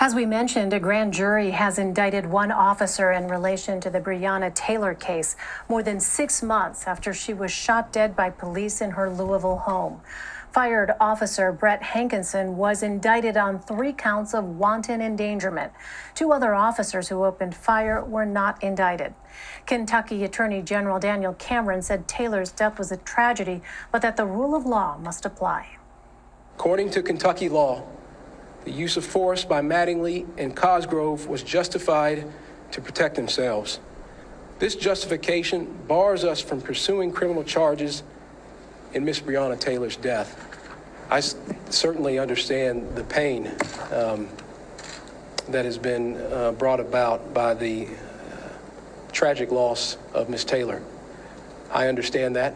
As we mentioned, a grand jury has indicted one officer in relation to the Breonna Taylor case more than 6 months after she was shot dead by police in her Louisville home. Fired officer Brett Hankinson was indicted on 3 counts of wanton endangerment. 2 other officers who opened fire were not indicted. Kentucky Attorney General Daniel Cameron said Taylor's death was a tragedy, but that the rule of law must apply. According to Kentucky law, the use of force by Mattingly and Cosgrove was justified to protect themselves. This justification bars us from pursuing criminal charges in Miss Breonna Taylor's death. I certainly understand the pain that has been brought about by the tragic loss of Miss Taylor. I understand that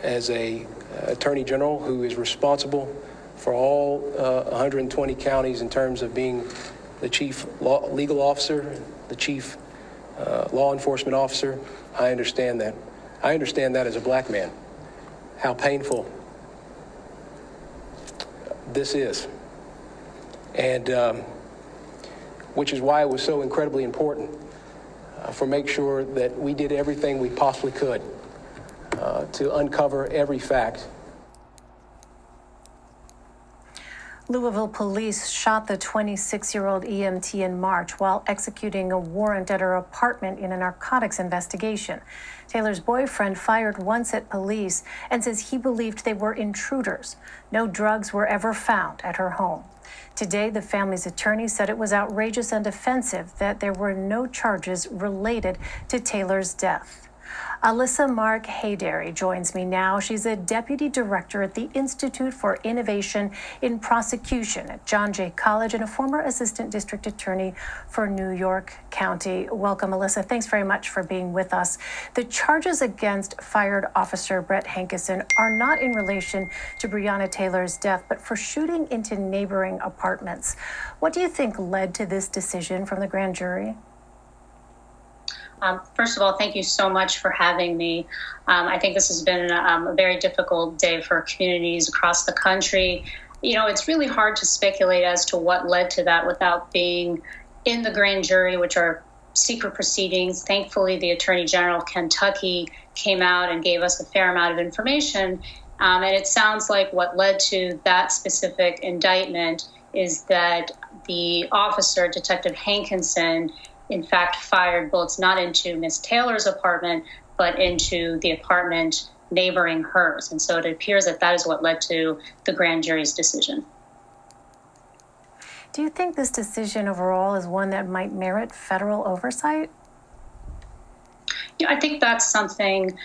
as a Attorney General who is responsible for all 120 counties in terms of being the chief legal officer, the chief law enforcement officer. I understand that. I understand that as a black man, how painful this is. And which is why it was so incredibly important for make sure that we did everything we possibly could to uncover every fact. Louisville police shot the 26-year-old EMT in March while executing a warrant at her apartment in a narcotics investigation. Taylor's boyfriend fired once at police and says he believed they were intruders. No drugs were ever found at her home. Today, the family's attorney said it was outrageous and offensive that there were no charges related to Taylor's death. Alissa Marque Heydari joins me now. She's a deputy director at the Institute for Innovation in Prosecution at John Jay College and a former assistant district attorney for New York County. Welcome, Alissa. Thanks very much for being with us. The charges against fired officer Brett Hankinson are not in relation to Breonna Taylor's death, but for shooting into neighboring apartments. What do you think led to this decision from the grand jury? First of all, thank you so much for having me. I think this has been a very difficult day for communities across the country. You know, it's really hard to speculate as to what led to that without being in the grand jury, which are secret proceedings. Thankfully, the Attorney General of Kentucky came out and gave us a fair amount of information. And it sounds like what led to that specific indictment is that the officer, Detective Hankinson, in fact, fired bullets not into Miss Taylor's apartment, but into the apartment neighboring hers. And so it appears that that is what led to the grand jury's decision. Do you think this decision overall is one that might merit federal oversight? I think that's something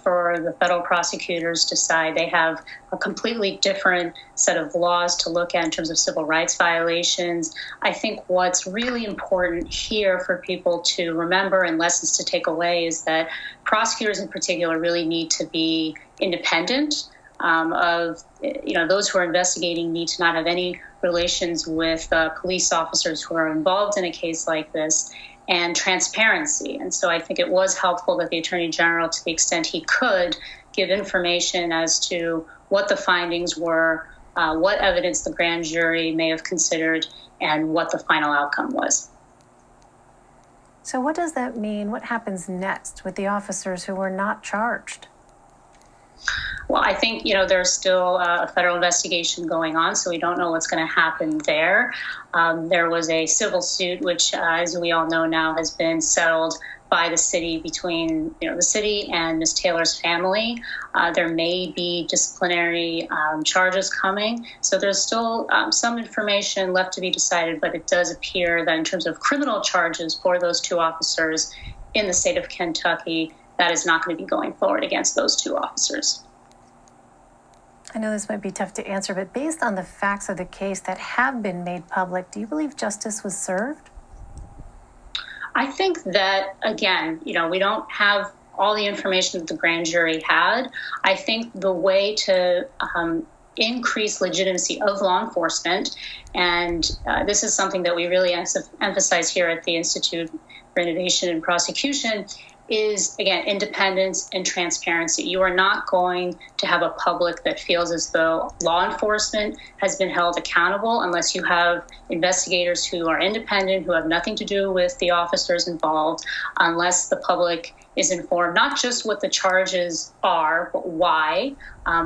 for the federal prosecutors to decide. They have a completely different set of laws to look at in terms of civil rights violations. I think what's really important here for people to remember and lessons to take away is that prosecutors in particular really need to be independent of, those who are investigating need to not have any relations with police officers who are involved in a case like this, and transparency. And so I think it was helpful that the Attorney General, to the extent he could, give information as to what the findings were, what evidence the grand jury may have considered, and what the final outcome was. So what does that mean? What happens next with the officers who were not charged? Well, I think, there's still a federal investigation going on, so we don't know what's going to happen there. There was a civil suit, which, as we all know now, has been settled by the city between, the city and Ms. Taylor's family. There may be disciplinary charges coming. So there's still some information left to be decided, but it does appear that in terms of criminal charges for those 2 officers in the state of Kentucky, that is not going to be going forward against those 2 officers. I know this might be tough to answer, but based on the facts of the case that have been made public, do you believe justice was served? I think that, again, we don't have all the information that the grand jury had. I think the way to increase legitimacy of law enforcement, and this is something that we really emphasize here at the Institute for Innovation in Prosecution, is, again, independence and transparency. You are not going to have a public that feels as though law enforcement has been held accountable unless you have investigators who are independent, who have nothing to do with the officers involved, unless the public is informed not just what the charges are, but why.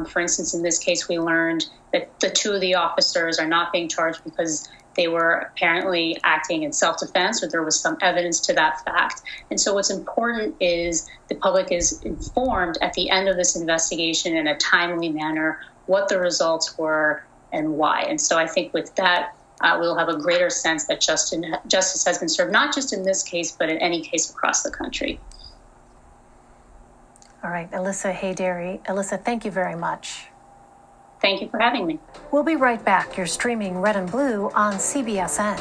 For instance, in this case, we learned that the two of the officers are not being charged because they were apparently acting in self-defense, or there was some evidence to that fact. And so what's important is the public is informed at the end of this investigation in a timely manner what the results were and why. And so I think with that, we'll have a greater sense that justice has been served, not just in this case, but in any case across the country. All right, Alissa Heydari. Alissa, thank you very much. Thank you for having me. We'll be right back. You're streaming Red and Blue on CBSN.